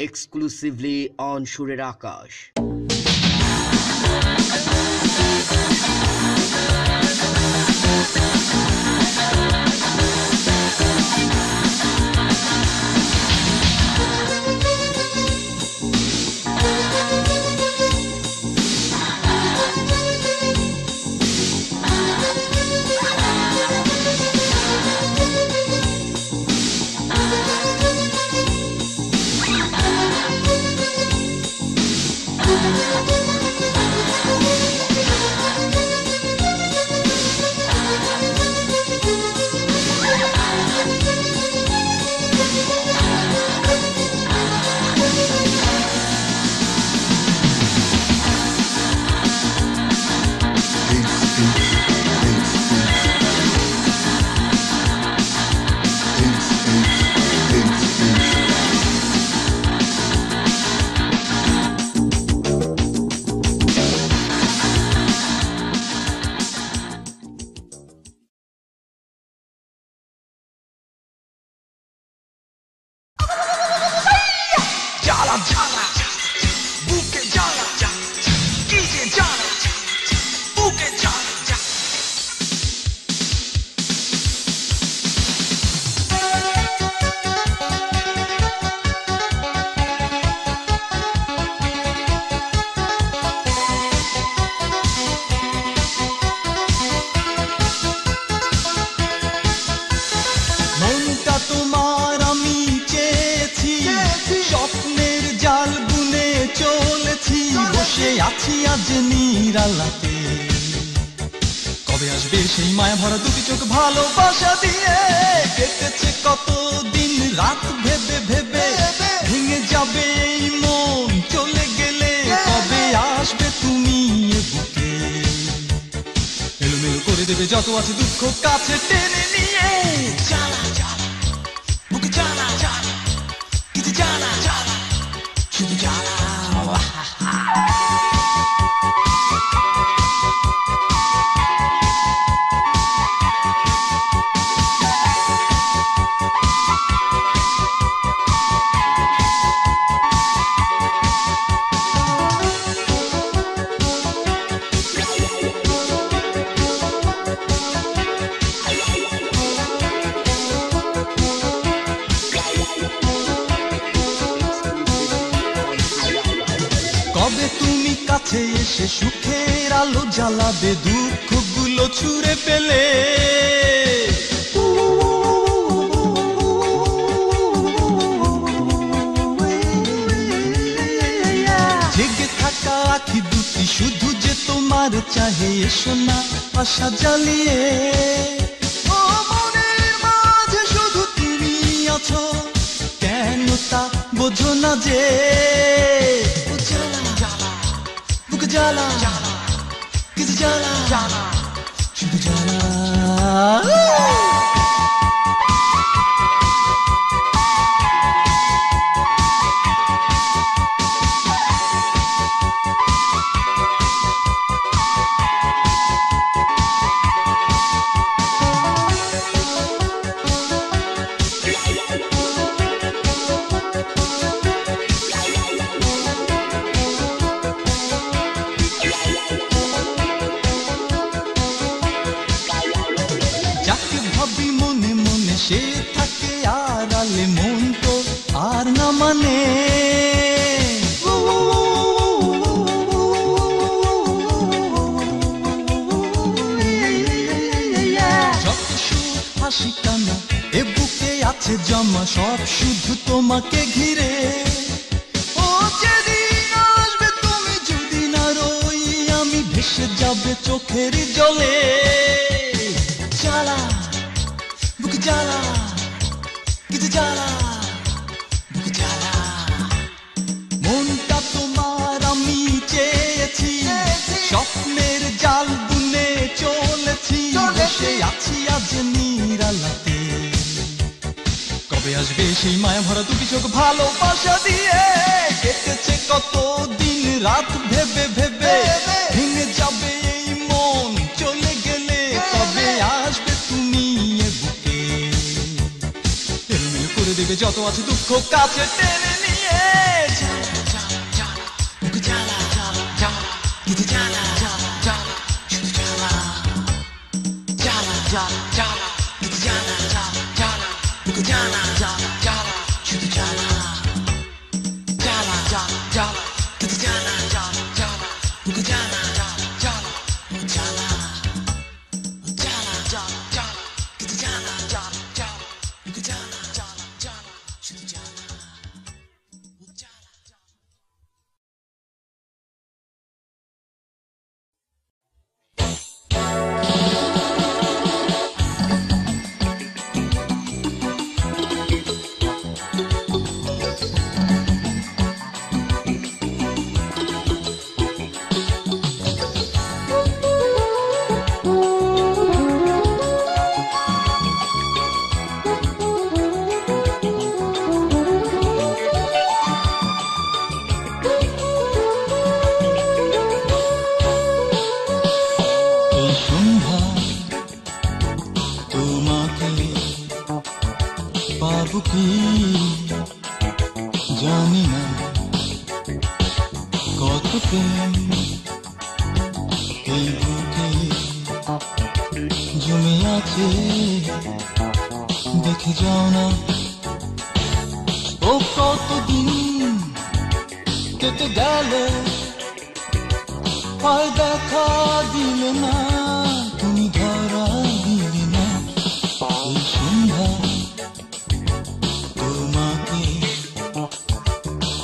Exclusively on Surer Akash. আছি আজ নিরালাতে কবে আসবে সেই মায়া ভরা দুটি চোখ ভালোবাসা দিয়ে কেটেছে কতদিন রাত ভেবে ভেবে ভেঙে যাবে এই মন চলে গেলে কবে আসবে তুমি এ বুকে এলোমেলো করে দেবে যত আছে দুঃখ কাছে টেনে নিয়ে জ্বালা জ্বালা বুকে জ্বালা জ্বালা কিছু জ্বালা জ্বালা শুধু জ্বালা কবে তুমি কাছে এসে সুখের আলো জ্বালাবে দুঃখগুলো ছুঁড়ে ফেলে জেগে থাকা আখি দুটি শুধু যে তোমার চাহে এসো না আশা জ্বালিয়ে ও মনের মাঝে শুধু তুমি আছো কেন তা বোঝো না যে জ্বালা কিছু জ্বালা শুধু জ্বালা সে থাকে আড়ালে, মন তো আর না মানে। যত সুখ হাসি কান্না এ বুকে আছে জমা, সব শুধু তোমাকে ঘিরে। ও যেদিন আসবে তুমি যদি না রই, আমি ভেসে যাবে চোখের জলে। জ্বালা বুক জ্বালা, কিছু জ্বালা বুক জ্বালা। মনটা তোমার আমি চেয়েছি, স্বপ্নের জাল বুনে চলেছি। বসে আছি আজ নিরালাতে, কবে আসবে সেই মায়া ভরা দুটি চোখ ভালোবাসা দিয়ে। কেটেছে কত দিন রাত ভেবে ভেবে, ভেঙে যাবে এই মন চলে গেলে। কবে আসবে তুমি এ বুকে, এলোমেলো করে দেবে যত আছে দুঃখ কাছে টেনে নিয়ে। বুক জ্বালা জ্বালা জ্বালা, কিছু জ্বালা জ্বালা জ্বালা, শুধু জ্বালা জ্বালা জ্বালা জ্বালা, কিছু জ্বালা জ্বালা জ্বালা, বুক জ্বালা জ্বালা জ্বালা, শুধু জ্বালা জ্বালা জ্বালা জ্বালা, কিছু জ্বালা জ্বালা জ্বালা, বুক জ্বালা জ্বালা জ্বালা, জ্বালা জ্বালা জ্বালা জ্বালা, কিছু জ্বালা জ্বালা জ্বালা, বুক জ্বালা জ্বালা জ্বালা, শুধু জ্বালা জ্বালা জ্বালা। এই সন্ধ্যা তোমাকে পাবো কি জানি না, কত প্রেম এই বুকে জমে আছে, দেখে যাও না। ও কতদিন কেটে গেল, আর দেখা দিলে না, তুমি ধরা দিলে না। এই সন্ধ্যা তোমাকে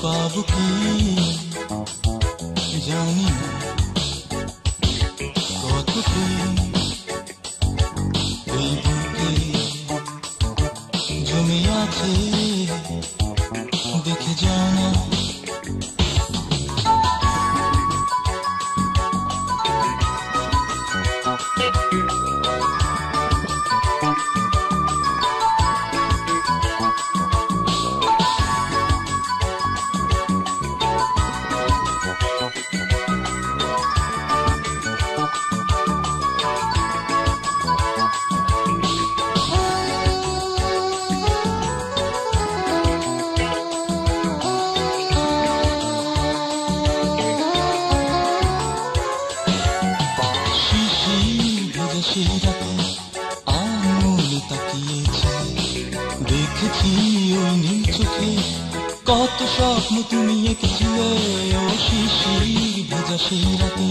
পাবো কি জানি না, কত প্রেম এই বুকে জমে আছে, দেখে যাও না। সেই রাতে আঙুল তাকিয়েছি, দেখেছি ওই নীল চোখে কত স্বপ্ন তুমি এঁকেছিলে। ও শিশির ভেজা সেই রাতে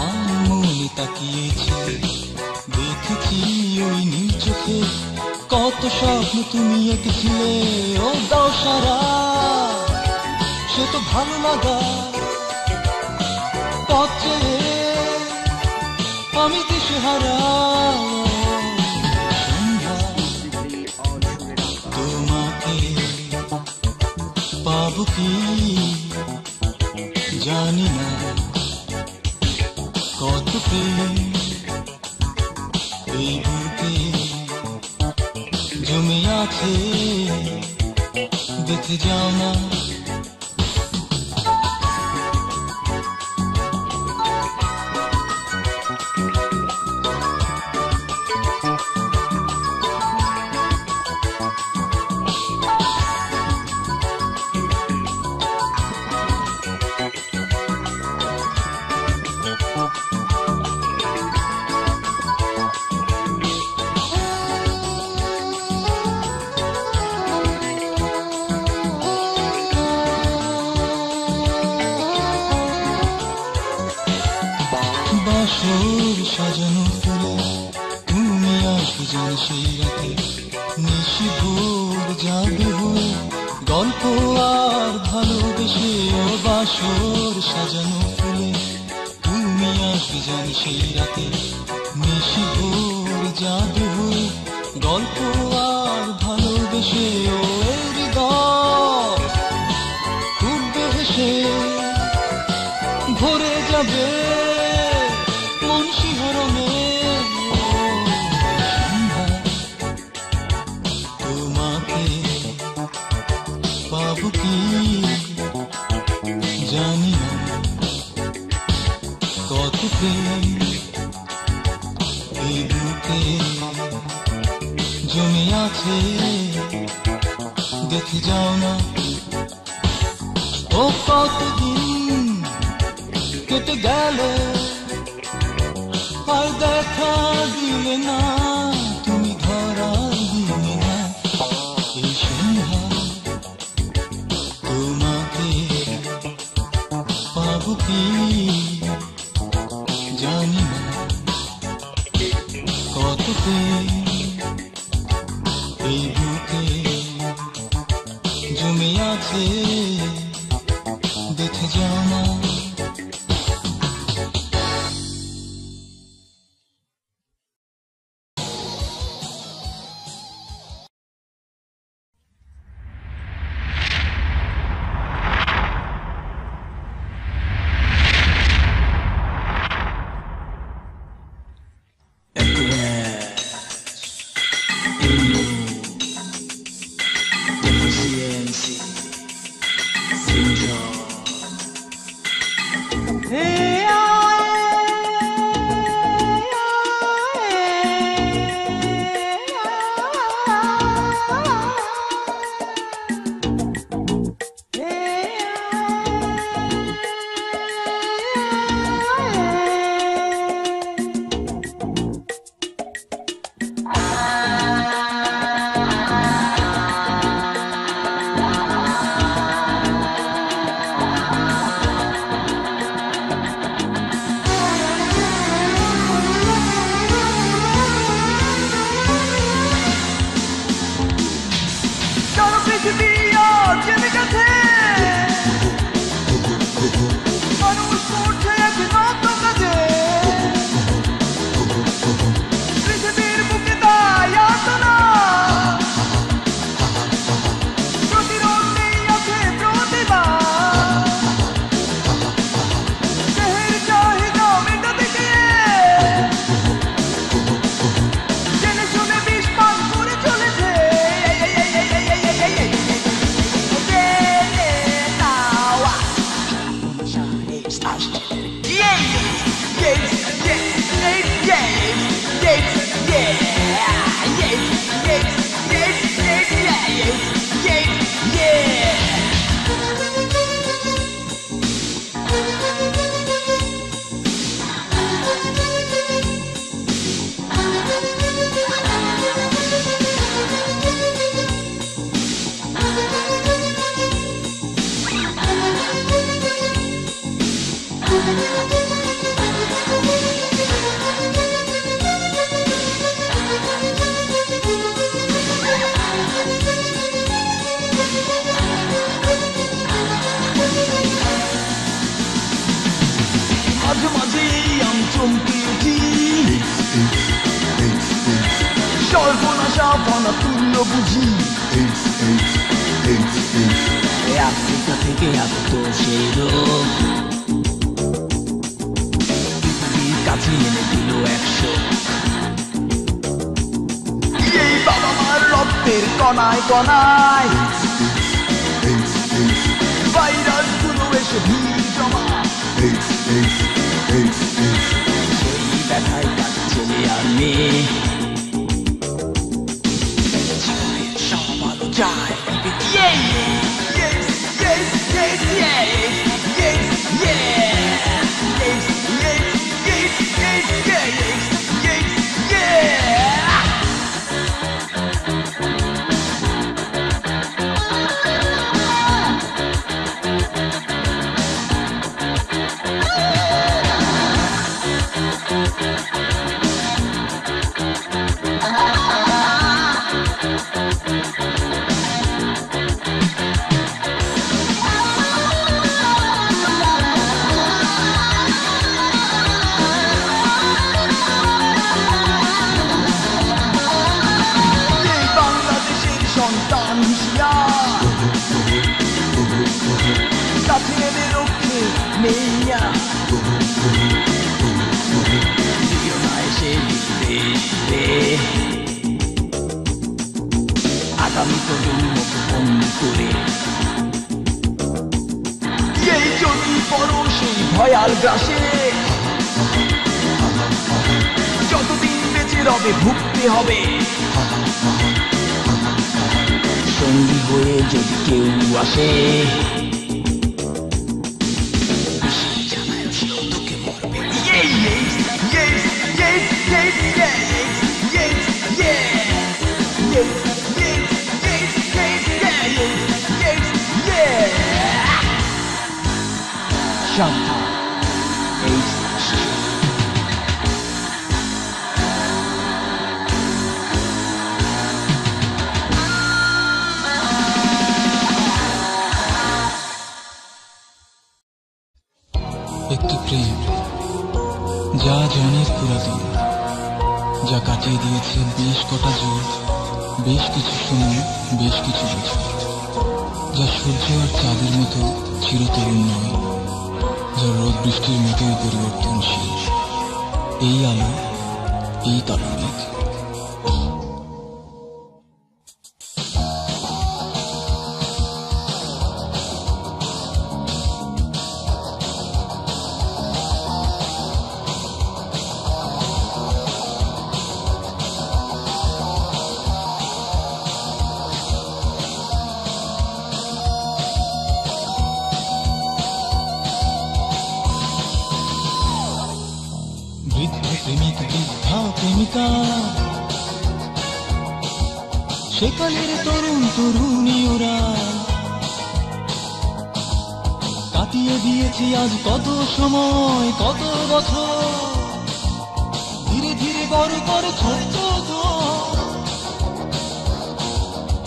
আঙুল তাকিয়েছি, দেখেছি ওই নীল চোখে কত স্বপ্ন তুমি এঁকেছিলে। ও দাও সারা, সে তো ভালো লাগা পথে আমি দিশেহারা। সন্ধ্যা তোমাকে পাবো কি জানি না, কত প্রেম এই বুকে জমে আছে, দেখে যাও না। বাসর সাজানো ফুলে তুমি আসবে জানি সেই রাতে নিশি ভোর যাবে হয়ে গল্প আর ভালোবেসে ও বাসর সাজানো ফুলে তুমি আসবে জানি সেই রাতে নিশি ভোর যাবে হয়ে গল্প আর ভালোবেসে ও হৃদয় উঠবে হেসে ভরে যাবে মন শিহরণে তোমাকে পাবো কি জানি না কত প্রেম এই বুকে জমে আছে দেখে যাও না ও কতদিন কেটে গেল আর দেখা দিলে না তুমি ধরা দিলে না এই সন্ধ্যা তোমাকে পাবো কি জানি না কত এই বুকে জমে আছে দেখে যাও না হবে, ভুগতে হবে। সঙ্গী হয়ে যদি কেউ আসে, একটি প্রেম যা অনেক পুরাতন, যা কাটিয়ে দিয়েছে বেশ কটা যুগ, বেশ কিছু সময়, বেশ কিছু বছর, যা সূর্য আর চাঁদের মতো চিরতরুণ নয়, যা রোদ বৃষ্টির মতোই পরিবর্তনশীল। এই আলো, এই কাল্পনিক। বৃদ্ধ প্রেমিক, বৃদ্ধা প্রেমিকা, সেকালের তরুণ তরুণী ওরা কাটিয়ে দিয়েছি আজ কত সময়, কত বছর, ধীরে ধীরে বড় করে ছোট্ট তো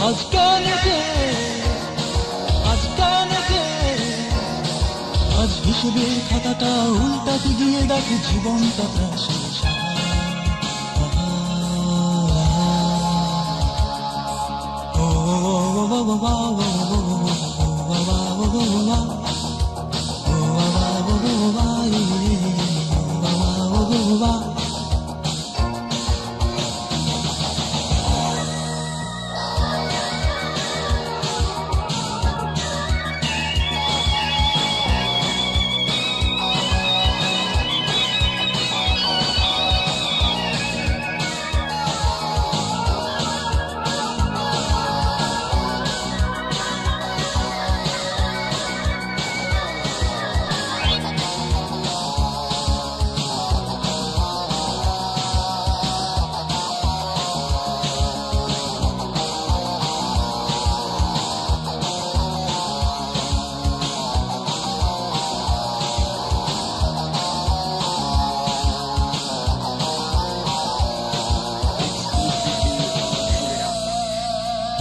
আজ কেন যে, আজ কেন যে, আজ হিসেবের খাতাটা উল্টাতে গিয়ে দেখে জীবনটা প্রায় শেষ।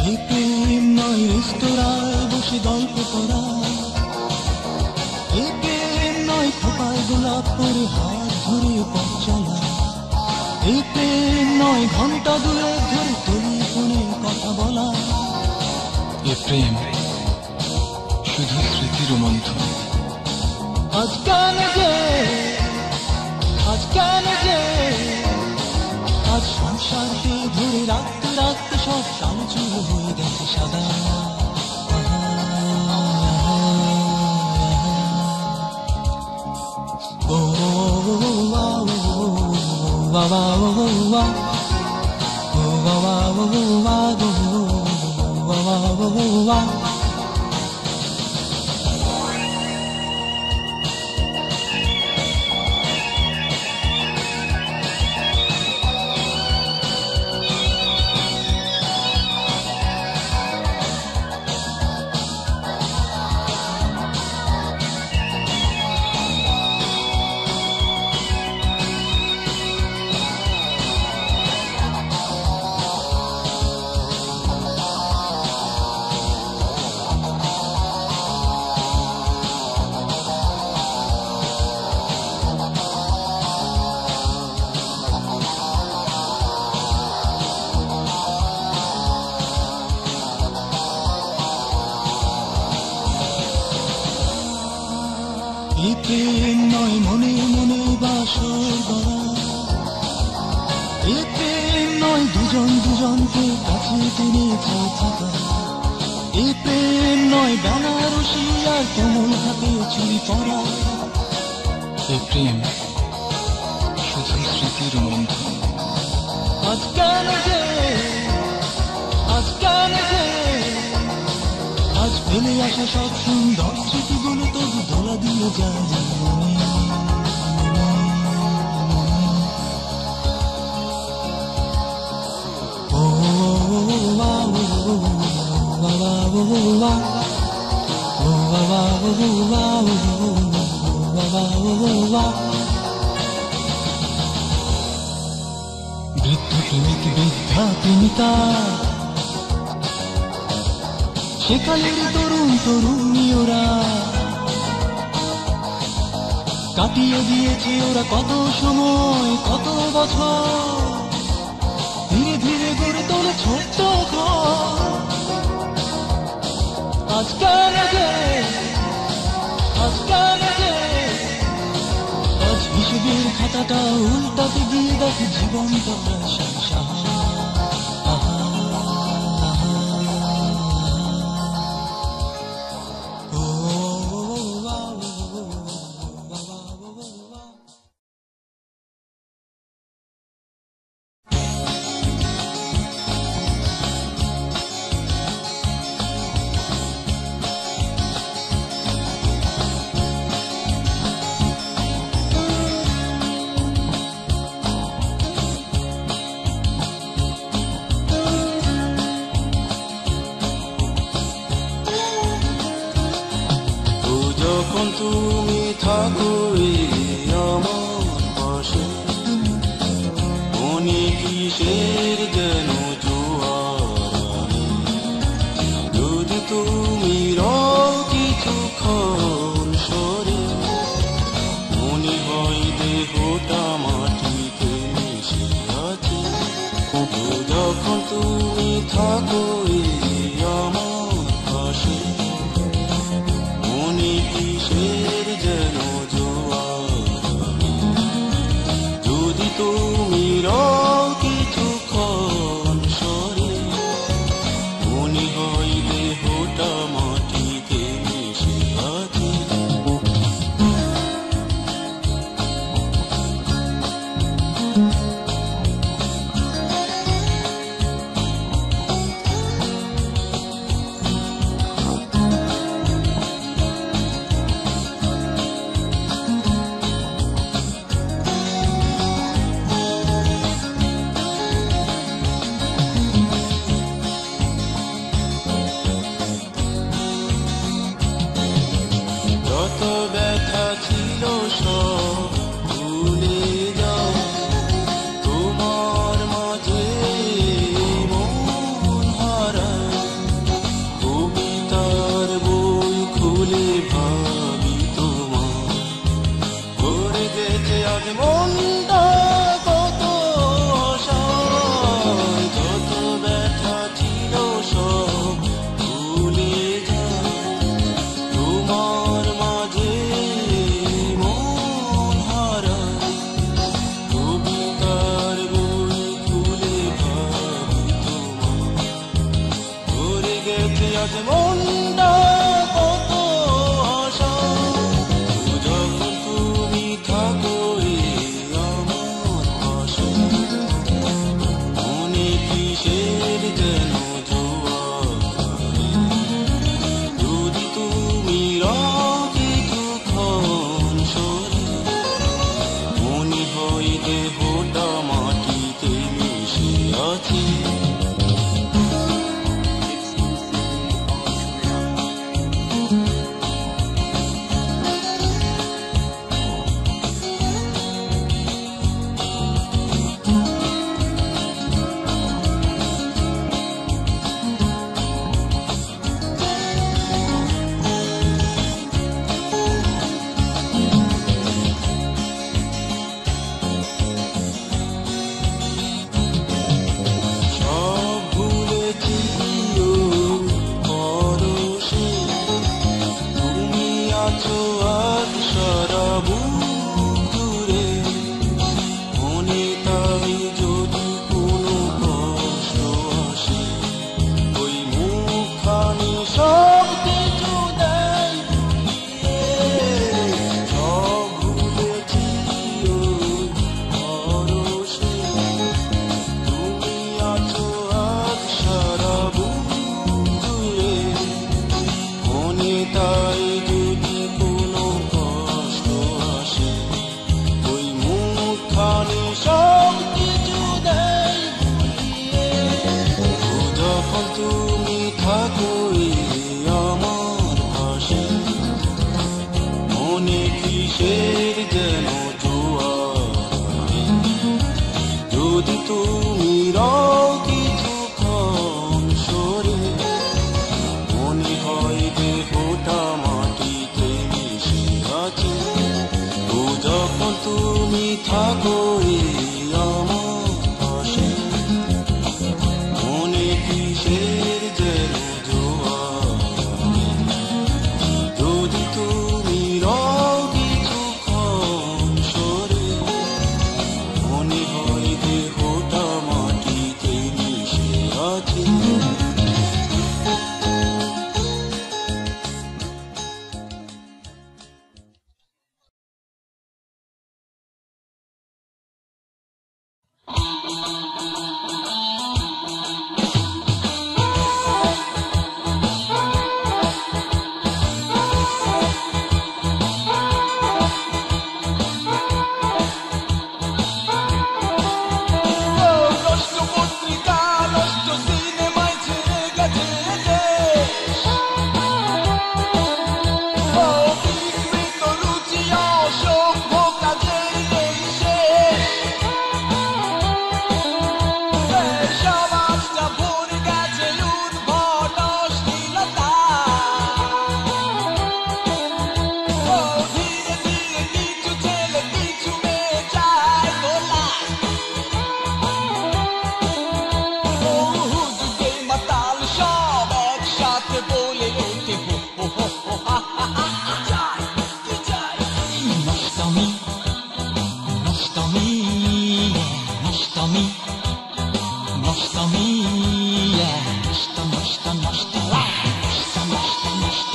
এই প্রেম নয় রেস্তোরাঁয় বসে গল্প করা, এই প্রেম নয় খোপায় গোলাপ করে হাত ধরে পথ চলা, এই প্রেম নয় ঘন্টা দুয়েক ধরে টেলিফোনে কথা বলা। এ প্রেম শুধু স্মৃতির মন্থন। আজ কেন যে, আজ কেন যে, আজ সংসারকে ধরে রাখতে রাখতে সব কালচুল হয়ে গেছে সাদা। ও বাবা, ও বাবা, ও বাবা, ও বাবা। এই প্রেম নয় মনে মনে বাসর গড়া, এই প্রেম নয় দুজন দুজনকে কাছে টেনে থাকা, এই প্রেম নয় বেনারসি আর কোমল হাতে চুরি পরা। এই প্রেম শুধু স্মৃতির মন্থন। আজ কেন যে আজ ফেলে আসা সব সুন্দর স্মৃতিগুলো তবু দোলা দিয়ে যায় মনে। বৃদ্ধ প্রেমিক বৃদ্ধা প্রেমিকা সেকালের তরুণ তরুণী ওরা কাটিয়ে দিয়েছে ওরা কত সময় কত বছর, ধীরে ধীরে গড়ে তোলে ছোট্ট ঘর। আজ কেন যে আজ হিসেবের খাতাটা উল্টাতে গিয়ে দেখে জীবনটা সংসার। যখন তুমি থাকো আমার পাশে, মনে কিসের যেন জোয়ার, যদি তুমি রও কিছুক্ষণ সরে, মনে হয় দেহটা মাটিতে মিশে আছে। যখন তুমি থাকো আমার পাশে, মনে কিসের যেন জোয়ার, যদি তুমি রও কিছুক্ষণ সরে, মনে হয় দেহটা মাটিতে মিশে আছে। যত ব্যথা ছিল সব ভুলে যাও, তোমার মাঝে মন হারায়। কবিতার বই খুলে ভাবি তোমার, ভরে গেছে আজ মনটা কত আশায়। যত ব্যথা ছিল সব ভুলে যাও, তোমার মাঝে মন হারায়। কবিতার বই খুলে ভাবি তোমার, ভরে গেছে আজ মনটা কত আশায়। যখন তুমি থাকো আমার পাশে, মনে কিসের যেন জোয়ার, যদি তুমি রও কিছুক্ষণ সরে, মনে হয় দেহটা মাটিতে মিশে আছে। যদি তুমি রও কিছুক্ষণ সরে, মনে হয় দেহটা মাটিতে মিশে আছে। ও যখন তুমি থাকো আমার পাশে, মনে কিসের যেন জোয়ার। যদি তুমি রও কিছুক্ষণ সরে, মনে হয় দেহটা মাটিতে মিশে আছে। নষ্ট পত্রিকা, নষ্ট সিনেমায় ছেড়ে গেছে দেশ। বিকৃত রুচি, অসভ্য কাজের নেই শেষ। সমাজটা ভরে গেছে উদ্ভট অশ্লীলতায়। ধীরে ধীরে কিছু ছেলে কিছু মেয়ে যায় গোলায়। হুজুগে মাতাল সব একসাথে বলে ওঠে হো হো হো হো হা হা হা হা। যাই কি যাই নষ্টমী, নষ্টমী, নষ্টমী, নষ্টমী, নষ্ট নষ্ট নষ্ট নষ্ট নষ্ট নষ্ট।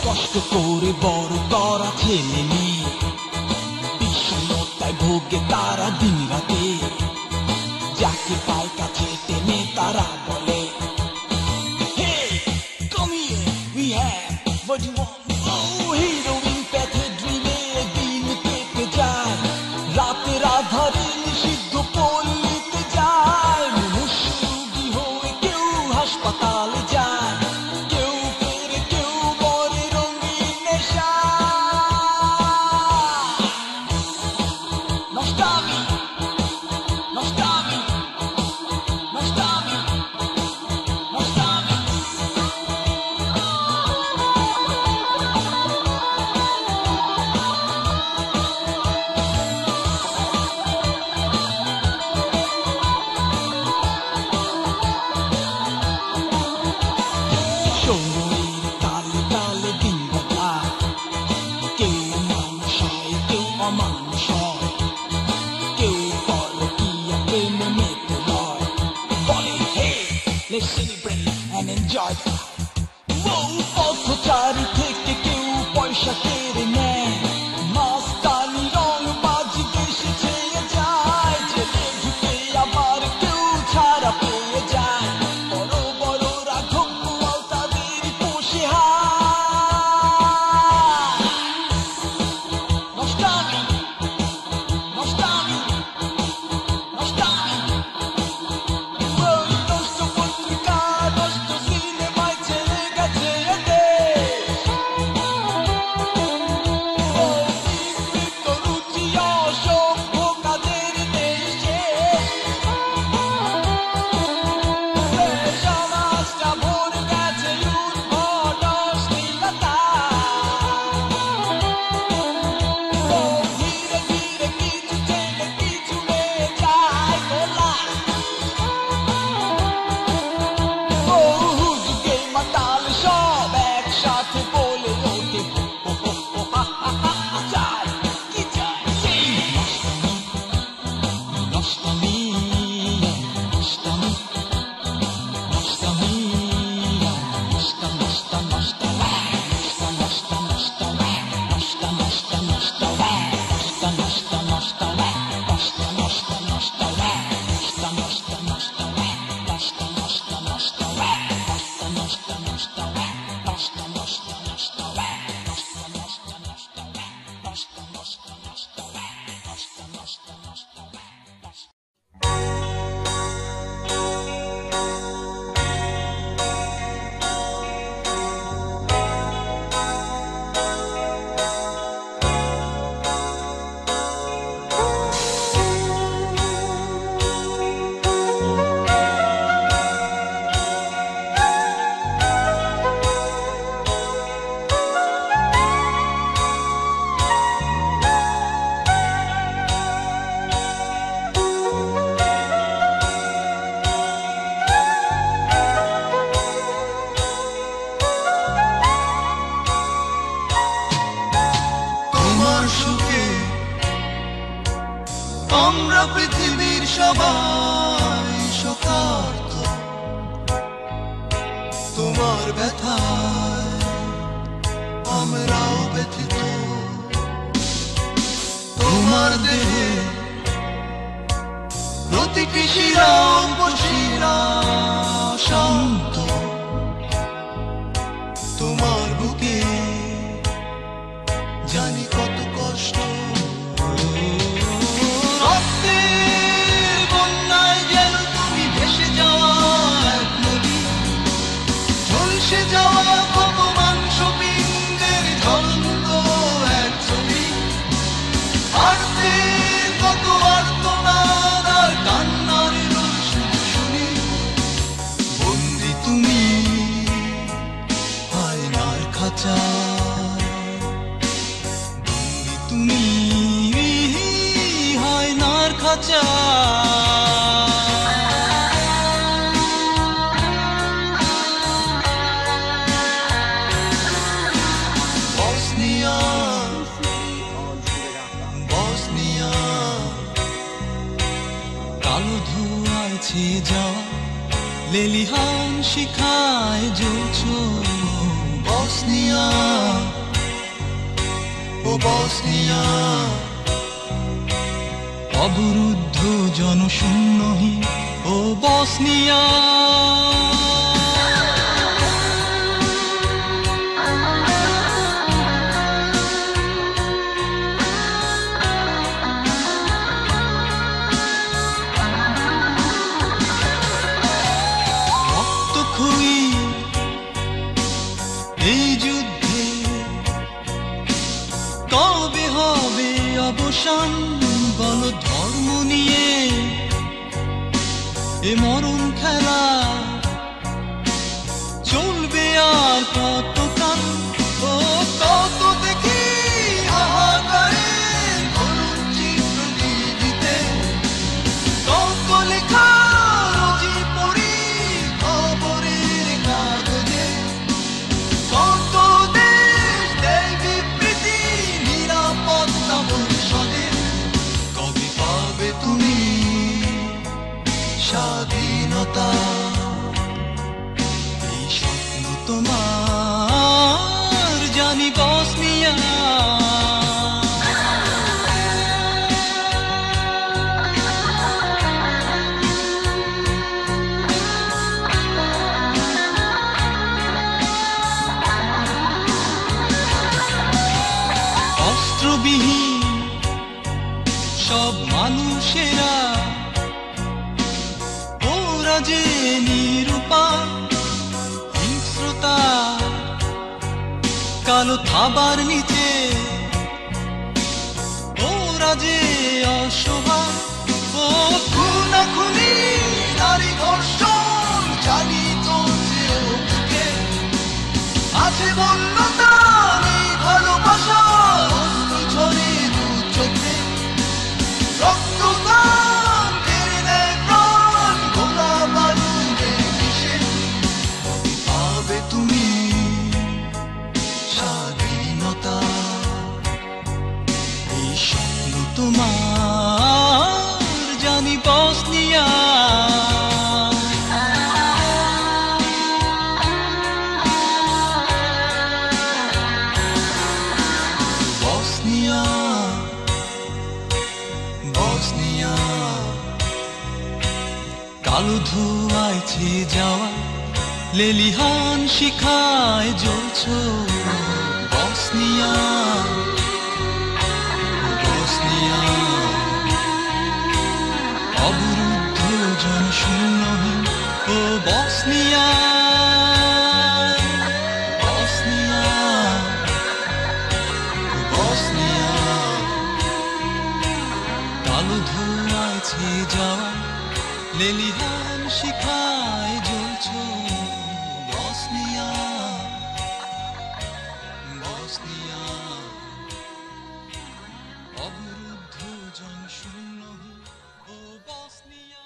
কষ্ট করে বড় করা ছেলে মেয়ে, বিষণ্ণতায় ভোগে তারা দিন রাতে। যাকে পায় কাছে টেনে তারা বলে, Hey, come here, we have what you want. Heroine পথে ড্রিমে দিন কেটে যায়, রাতের আধারে নিষিদ্ধ পল্লীতে যায়। মুমূর্ষু হয়ে কেউ হাসপাতালে যায়, কেউ ফেরে কেউ মরে রঙিন নেশায়। নষ্টামি, নষ্টামি, নষ্টামি, নষ্টামি। সময়ের তালে তালে দিন বদলায়, কেউ মানুষ হয় কেউ অমানুষ হয়, কেউ পরকীয়া প্রেমে মেতে হয়। বলে হে let's celebrate and enjoy the life. পথচারী থেকে কেউ পয়সা কেড়ে নেয়, মাস্তানি রং বাজি দেশে ছেয়ে যায়। জেলে ঢুকে আবার কেউ ছাড়া পেয়ে যায়, বড় বড় রাঘব তাদের পোষে হায়। নষ্টামি, নষ্টামি, নষ্টামি। নষ্ট পত্রিকা, নষ্ট সিনেমায় ছেড়ে গেছে দেশ। সবাই শোকার্ত তোমার ব্যথায় আমরাও ব্যথিত তোমার দেহে প্রতিটি শিরা উপশিরা শান্ত তোমার বুকে জানি কত কষ্ট রক্তের বন্যায় যেন তুমি ভেসে যাওয়া এক নদী ঝলসে যাওয়া কত মাংসপিণ্ডের ঝলন্ত এক ছবি আরতে কত আর্তনাদ আর কান্নার রোল শুধু শুনি বন্দি তুমি আয়নার খাঁচায় বন্দি তুমি আয়নার খাঁচায় বসনিয়া বসনিয়া কালো ধোঁয়ায় ছেয়ে যাওয়া লেলিহান শিখায় জ্বলছ বসনিয়া ও বসনিয়া অবরুদ্ধ জনশূন্যহীন ও বসনিয়া রক্তক্ষয়ী এই যুদ্ধে কবে হবে অবসান বল ধর্ম নিয়ে এ মরণ খেলা চলবে আর কতকাল ও কত দেখি হাহাকারে করুণ চিত্র দিতে কত লেখা রোজি পড়ি খবরের কাগজে কত দেশ দেয় বিবৃতি নিরাপত্তা পরিষদে কবে পাবে তুমি স্বাধীনতা এই স্বপ্ন তোমার জানি বসনিয়া অস্ত্রবিহীন সব মানুষেরা ওরা যে নিরুপায় হিংস্রতা কালো থাবার নিচে ওরা যে অসহায় ও খুনাখুনি নারী ধর্ষণ জানি চলছে ওদিকে আছে বন্যতা নেই ভালোবাসা অশ্রু ঝরে দু চোখে রক্তদান কেড়ে নেয় প্রাণ গোলা বারুদে মিশে কবে পাবে তুমি স্বাধীনতা এই স্বপ্ন তোমার জানি বসনিয়া বসনিয়া বসনিয়া কালো ধোঁয়ায় ছেয়ে যাওয়া লেলিহান শিখায় জ্বলছ বসনিয়া বসনিয়া অবরুদ্ধ জনশূন্যহীন ও বসনিয়া বসনিয়া বসনিয়া কালো ধোঁয়ায় ছেয়ে যাওয়া লেলিহান শিখায় জ্বলছ বসনিয়া বসনিয়া অবরুদ্ধ জনশূন্যহীন ও বসনিয়া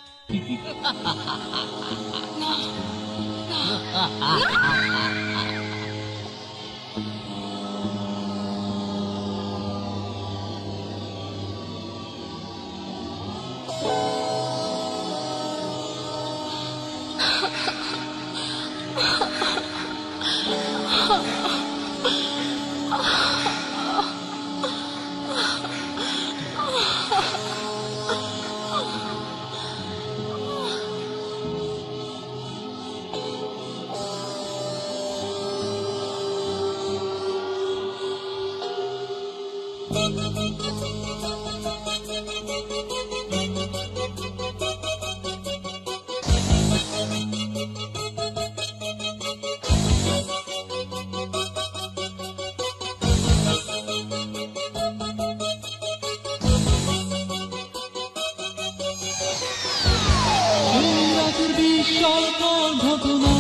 বিশালকার ঘটনা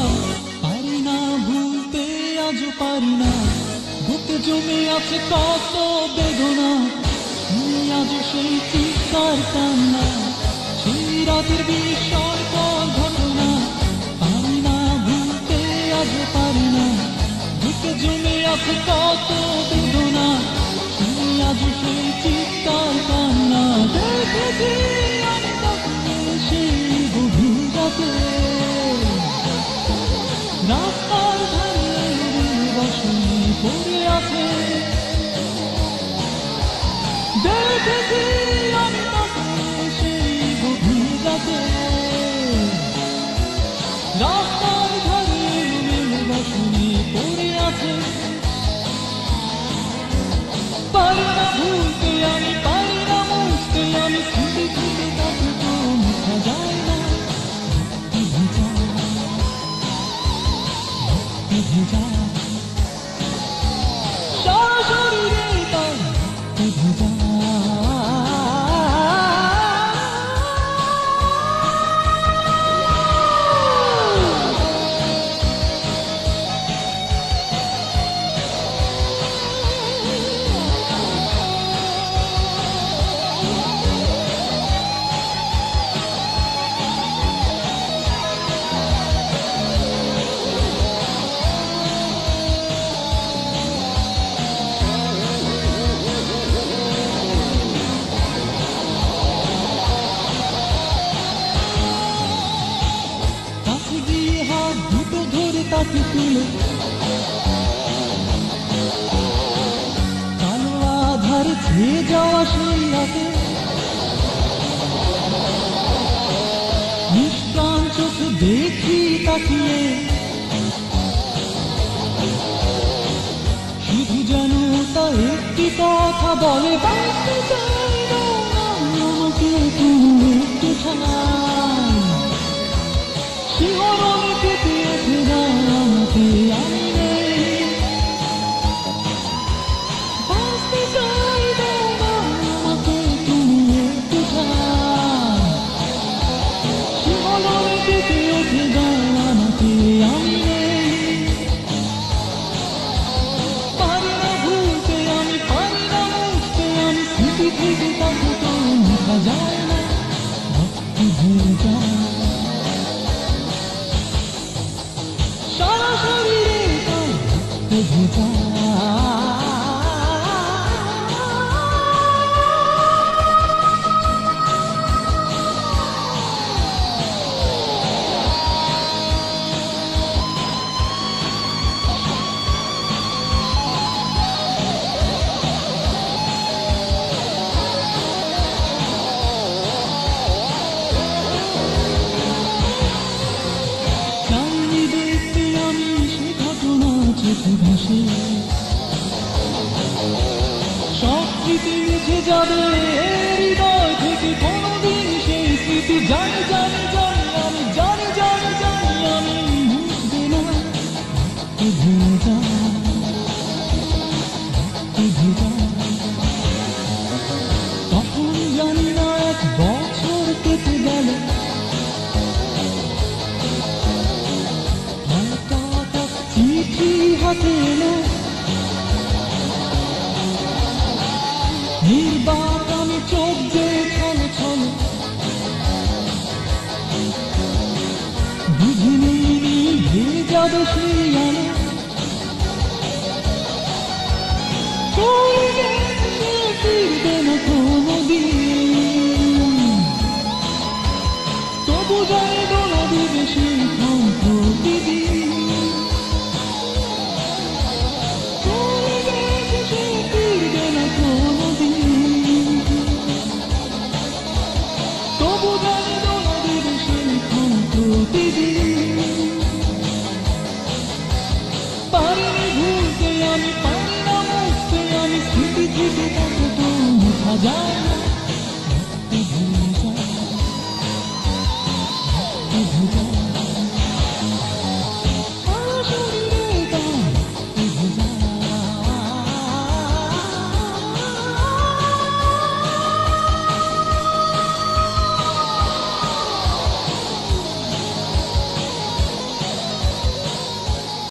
পারি না ভুলতে, আজও পারি না। বুকে জমে আছে কত বেদনা, আজও সেই চিৎকার কান্না। সেই রাতের বিশালকার ঘটনা পারি না ভুলতে, আজও পারি না। বুকে জমে আছে কত বেদনা, আজও সেই চিৎকার কান্না। দেখেছি আমি তাকে সেই গভীর রাতে, রাস্তার ধারে বসে পড়ে আছে। দেখেছি আমি তাকে সেই গভীর রাতে, রাস্তার ধারে বসে পড়ে আছে। পারি না ভুলতে আমি, পারি না মুছতে আমি, স্মৃতি থেকে তাকে তো মুছা যায় না। ভেজা সারা শরীরে তার ভেজা। তাকে তুলে কালো আধার ছেয়ে যাওয়া সেই রাতে, নিষ্প্রাণ চোখে দেখি তাকিয়ে, শুধু যেন তা একটি কথা বলে, বাঁচতে চাই না আমাকে তুমি একটু ছাড়াই। শিহরণে কেটে ওঠে না আমাকে, আমি নেই। বাঁচতে চাই না আমাকে তুমি একটু ছাড়াই। শিহরণে কেটে ওঠে না আমাকে, আমি নেই। পারি না ভুলতে আমি, পারি না মুছতে আমি, স্মৃতি থেকে তাকে তো মুছা যায় না। ভক্তি ভুলে যায় সারা শরীরে তার ভেজা। ভাসে সব স্মৃতি মুছে যাবে হৃদয় থেকে, কোনদিন সেই স্মৃতি জানি জানি জানি আমি, জানি জানি জানি আমি মুছবে না। ভেজা ভেজা তখন জানি না 1 বছর কেটে গেল, চিঠি হাতে এলো, নির্বাক আমি চোখ যে ছলো ছলো, বুঝিনি ভেজে যাবে সেই আলো। ফিরবে না কোনদিন, তবু যায় দোলা দিবে সেই প্রতিদিন। পারিনি ভুলতে আমি, পারি না মুছতে আমি, স্মৃতি থেকে তাকে তো যায় না